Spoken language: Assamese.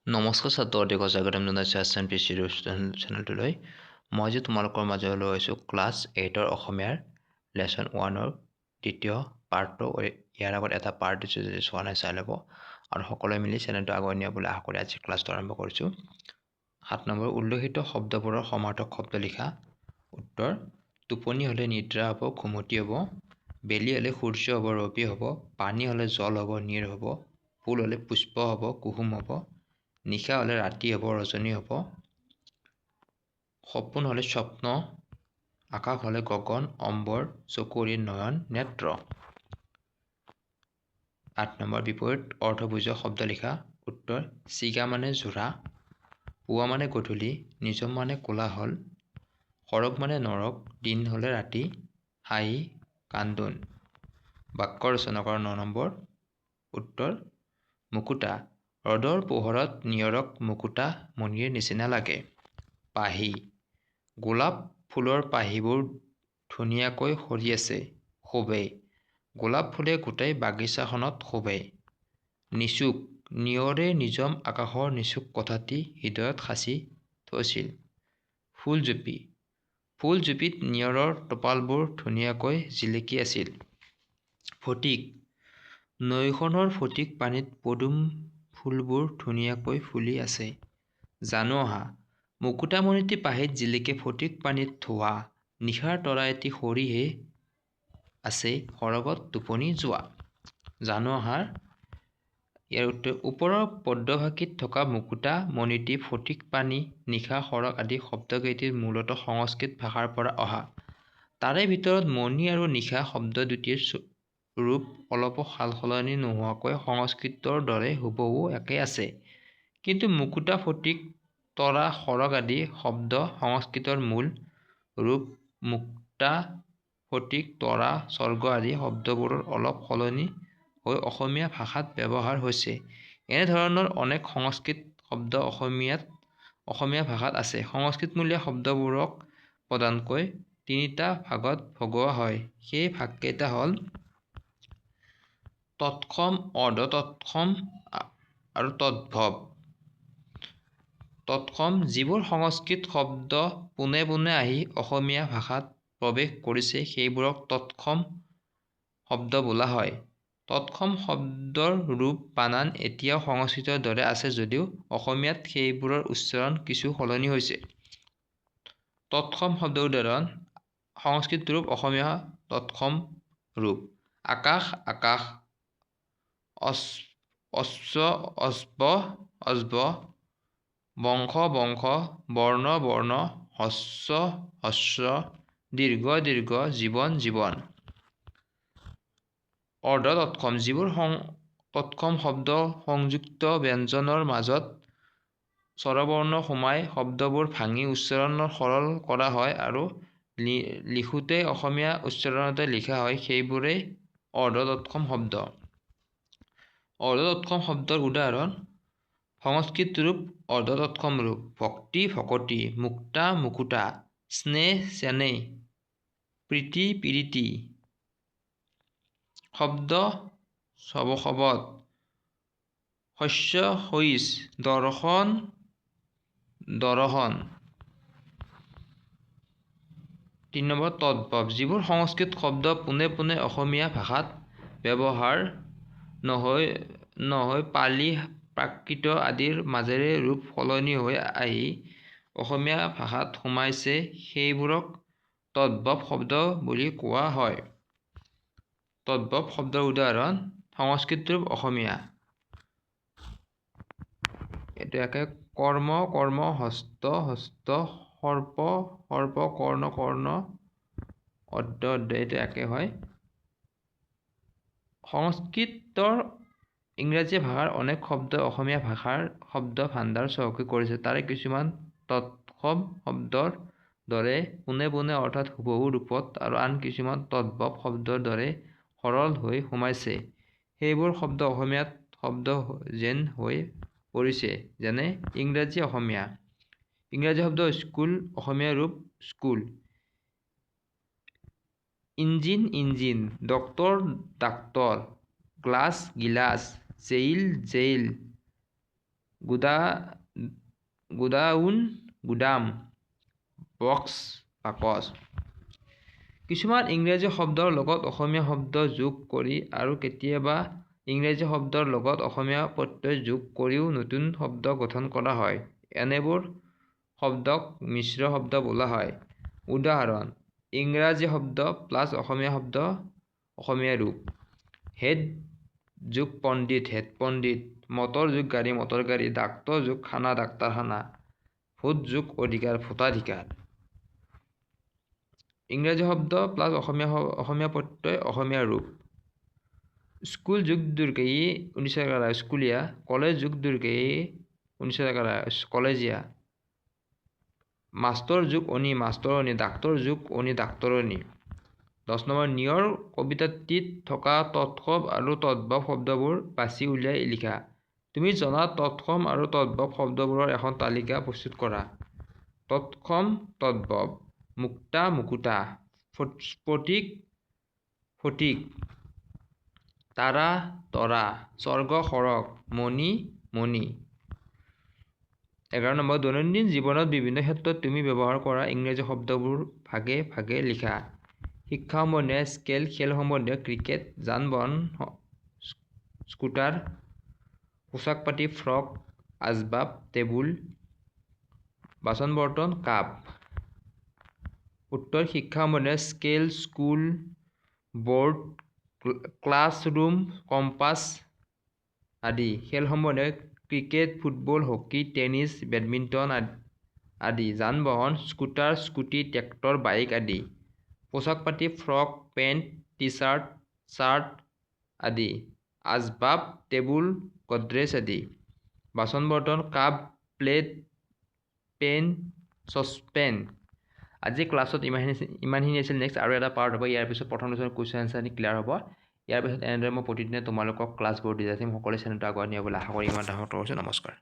নমস্কাৰ ছাত্ৰ অধিক স্বাগতম জনাইছোঁ SNP চেনেলটোলৈ। মই যে তোমালোকৰ মাজলৈ লৈ আহিছোঁ ক্লাছ 8ৰ অসমীয়াৰ লেচন 1ৰ দ্বিতীয় পাৰ্টটো। ইয়াৰ আগত এটা পাৰ্ট দিছোঁ, যদি চোৱা নাই চাই ল'ব আৰু সকলোৱে মিলি চেনেলটো আগুৱাই নিয়া বুলি আশা কৰি আজি ক্লাছটো আৰম্ভ কৰিছোঁ। 7 নম্বৰ, উল্লেখিত শব্দবোৰৰ সমাৰ্থক শব্দ লিখা। উত্তৰ: টোপনি হ'লে নিদ্ৰা হ'ব, ঘুমতি হ'ব। বেলি হ'লে সূৰ্য হ'ব, ৰবি হ'ব। পানী হ'লে জল হ'ব, নীৰ হ'ব। ফুল হ'লে পুষ্প হ'ব, কুসুম হ'ব। নিশা হ'লে ৰাতি হ'ব, ৰজনী হ'ব। সপোন হ'লে স্বপ্ন। আকাশ হ'লে গগন, অম্বৰ, চকুৰি, নয়ন, নেত্ৰ। 8 নম্বৰ, বিপৰীত অৰ্থবুজক শব্দ লিখা। উত্তৰ: চিগা মানে যোৰা, পুৱা মানে গধূলি, নিজম মানে কোলাহল, সৰগ মানে নৰক, দিন হ'লে ৰাতি, হাঁহি, কান্দোন। বাক্য ৰচনা কৰা 9 নম্বৰ। উত্তৰ: মুকুতা। ৰ'দৰ পোহৰত নিয়ৰক মুকুতা মণিৰ নিচিনা লাগে। পাহি। গোলাপ ফুলৰ পাহিবোৰ ধুনীয়াকৈ সৰি আছে, শোভে। গোলাপ ফুলে গোটেই বাগিচাখনত শোভে। নিচুক। নিয়ৰে নিজম আকাশৰ নিচুক কথাটি হৃদয়ত সাঁচি থৈছিল। ফুলজুপি। ফুলজুপিত নিয়ৰৰ টোপালবোৰ ধুনীয়াকৈ জিলিকি আছিল। ফটিক। নৈখনৰ ফটিক পানীত পদুম ফুলবোৰ ধুনীয়াকৈ ফুলি আছে। জানো আহা। মুকুতামণিটি পাহিত জিলিকে ফটিক পানীত ধোৱা। নিশাৰ তৰা এটি সৰিহে আছে, সৰগত টোপনি যোৱা। জানো আহাৰ ইয়াৰ উত্তৰ: ওপৰৰ পদ্যভাষীত থকা মুকুতা মণিটি, ফটিক পানী, নিশা, সৰগ আদি শব্দকেইটি মূলতঃ সংস্কৃত ভাষাৰ পৰা অহা। তাৰে ভিতৰত মণি আৰু নিশা শব্দ দুটিৰ ৰূপ অলপো সালসলনি নোহোৱাকৈ সংস্কৃতৰ দৰে হুবহু একে আছে। কিন্তু মুকুতা, ফটিক, তৰা, সৰগ আদি শব্দ সংস্কৃতৰ মূল ৰূপ মুক্তা, ফটিক, তৰা, স্বৰ্গ আদি শব্দবোৰৰ অলপ সলনি হৈ অসমীয়া ভাষাত ব্যৱহাৰ হৈছে। এনে ধৰণৰ অনেক সংস্কৃত শব্দ অসমীয়া ভাষাত আছে। সংস্কৃতমূলীয় শব্দবোৰক প্ৰধানকৈ তিনিটা ভাগত ভগোৱা হয়। সেই ভাগকেইটা হ'ল তৎসম, অৰ্ধতৎসম আৰু তদ্ভৱ। তৎসম: যিবোৰ সংস্কৃত শব্দ পোনে পোনে আহি অসমীয়া ভাষাত প্ৰৱেশ কৰিছে সেইবোৰক তৎসম শব্দ বোলা হয়। তৎসম শব্দৰ ৰূপ বানান এতিয়াও সংস্কৃতৰ দৰে আছে যদিও অসমীয়াত সেইবোৰৰ উচ্চাৰণ কিছু সলনি হৈছে। তৎসম শব্দৰ উদাহৰণ: সংস্কৃত ৰূপ, অসমীয়া তৎসম ৰূপ। আকাশ, আকাশ। অশ্ব, অশ্ব, অশ্ব। বংশ, বংশ। বৰ্ণ, বৰ্ণ। হস্ৰ, হস্ৰ। দীৰ্ঘ, দীৰ্ঘ। জীৱন, জীৱন। অৰ্ধতৎসম: যিবোৰ তৎসম শব্দ সংযুক্ত ব্যঞ্জনৰ মাজত স্বৰবৰ্ণ সোমাই শব্দবোৰ ভাঙি উচ্চাৰণ সৰল কৰা হয় আৰু লিখোঁতে অসমীয়া উচ্চাৰণতে লিখা হয়, সেইবোৰেই অৰ্ধতৎসম শব্দ। অৰ্ধতৎসম শব্দৰ উদাহৰণ: সংস্কৃত ৰূপ, অৰ্ধতৎসম ৰূপ। ভক্তি, ভকতি। মুক্তা, মুকুতা। স্নেহ, চেনেহ। প্ৰীতি, পীড়িতি। শব্দ, শবদ। শস্য, শইচ। দৰ্শন, দৰহন। 3 নম্বৰ, তদ্ভৱ: যিবোৰ সংস্কৃত শব্দ পোনে পোনে অসমীয়া ভাষাত ব্যৱহাৰ নহয় পালি, প্ৰাকৃত আদিৰ মাজেৰে ৰূপ সলনি হৈ আহি অসমীয়া ভাষাত সোমাইছে সেইবোৰক তদ্ভৱ শব্দ বুলি কোৱা হয়। তদ্ভৱ শব্দৰ উদাহৰণ: সংস্কৃত ৰূপ, অসমীয়া। এইটো একে। কৰ্ম, কৰ্ম। হস্ত, হস্ত। সৰ্প, সৰ্প। কৰ্ণ, কৰ্ণ। অদ্য, অদ্য। এইটো একে হয়। সংস্কৃতৰ ইংৰাজী ভাষাৰ অনেক শব্দই অসমীয়া ভাষাৰ শব্দ ভাণ্ডাৰ চহকী কৰিছে। তাৰে কিছুমান তৎসম শব্দৰ দৰে পোনে পোনে অৰ্থাৎ হুবহু ৰূপত আৰু আন কিছুমান তদ্ভৱ শব্দৰ দৰে সৰল হৈ সোমাইছে। সেইবোৰ শব্দ অসমীয়াত শব্দ যেন হৈ পৰিছে, যেনে ইংৰাজী, অসমীয়া। ইংৰাজী শব্দ স্কুল, অসমীয়া ৰূপ স্কুল। Engine, engine. ডক্তৰ, ডাক্তৰ। গ্লাছ, গিলাছ। Jail, jail. গুদাউন গুদাম, বক্স বাকচ। কিছুমান ইংৰাজী শব্দৰ লগত অসমীয়া শব্দ যোগ কৰি আৰু কেতিয়াবা ইংৰাজী শব্দৰ লগত অসমীয়া প্ৰত্যয় যোগ কৰিও নতুন শব্দ গঠন কৰা হয়। এনেবোৰ শব্দক মিশ্ৰ শব্দ বোলা হয়। উদাহৰণ: ইংৰাজী শব্দ প্লাছ অসমীয়া শব্দ অসমীয়া ৰূপ। হেড যোগ পণ্ডিত হেড পণ্ডিত, মটৰ যোগ গাড়ী মটৰ গাড়ী, ডাক্তৰ যোগ খানা ডাক্তৰখানা, ভোট যোগ অধিকাৰ ভোটাধিকাৰ। ইংৰাজী শব্দ প্লাছ অসমীয়া প্ৰত্যয় অসমীয়া ৰূপ। স্কুল যোগ দীৰ্ঘ ই স্কুলীয়া, কলেজ যোগ দীৰ্ঘ ই কলেজীয়া, মাষ্টৰ যোগ অনি মাষ্টৰণী, ডাক্তৰ যোগ অনি ডাক্তৰণী। 10 নম্বৰ, নিয়ৰ কবিতাটিত থকা তৎসম আৰু তদ্ভৱ শব্দবোৰ বাছি উলিয়াই লিখা। তুমি জনা তৎসম আৰু তদ্ভৱ শব্দবোৰৰ এখন তালিকা প্ৰস্তুত কৰা। তৎসম তদ্ভৱ: মুক্তা মুকুতা, স্ফটিক ফটিক, তাৰা তৰা, স্বৰ্গ সৰগ, মণি মণি। 11 নম্বৰ, দৈনন্দিন জীৱনত বিভিন্ন ক্ষেত্ৰত তুমি ব্যৱহাৰ কৰা ইংৰাজী শব্দবোৰ ভাগে ভাগে লিখা। শিক্ষা সম্বন্ধীয় স্কেল, খেল সম্বন্ধীয় ক্ৰিকেট, যান-বাহন স্কুটাৰ, পোচাক পাতি ফ্ৰক, আচবাব টেবুল, বাচন বৰ্তন কাপ। উত্তৰ: শিক্ষা সম্বন্ধীয় scale, school, board, classroom, compass আদি। খেল সম্বন্ধীয় cricket, football, hockey, tennis, badminton আদি। যান-বাহন স্কুটাৰ, স্কুটি, ট্ৰেক্টৰ, বাইক আদি। পোচাক পাতি ফ্ৰক, পেণ্ট, টি-চাৰ্ট, চাৰ্ট আদি। আচবাব টেবুল, গডৰেজ আদি। বাচন বৰ্তন কাপ, প্লেট, পেন, চচপেন। আজি ক্লাছত ইমানখিনি আছিল। নেক্সট আৰু এটা পাৰ্ট হ'ব। ইয়াৰ পিছত প্ৰথম লেচনৰ কুৱেশ্যন এনচাৰখিনি ক্লিয়াৰ হ'ব। ইয়াৰ পিছত এনেদৰে মই প্ৰতিদিনে তোমালোকক ক্লাছবোৰ দি যাম। সকলোৱে চেনেলটো আগুৱাই নিয়াবলৈ আশা কৰি ইমান ডাঙৰ কৰিছোঁ। নমস্কাৰ।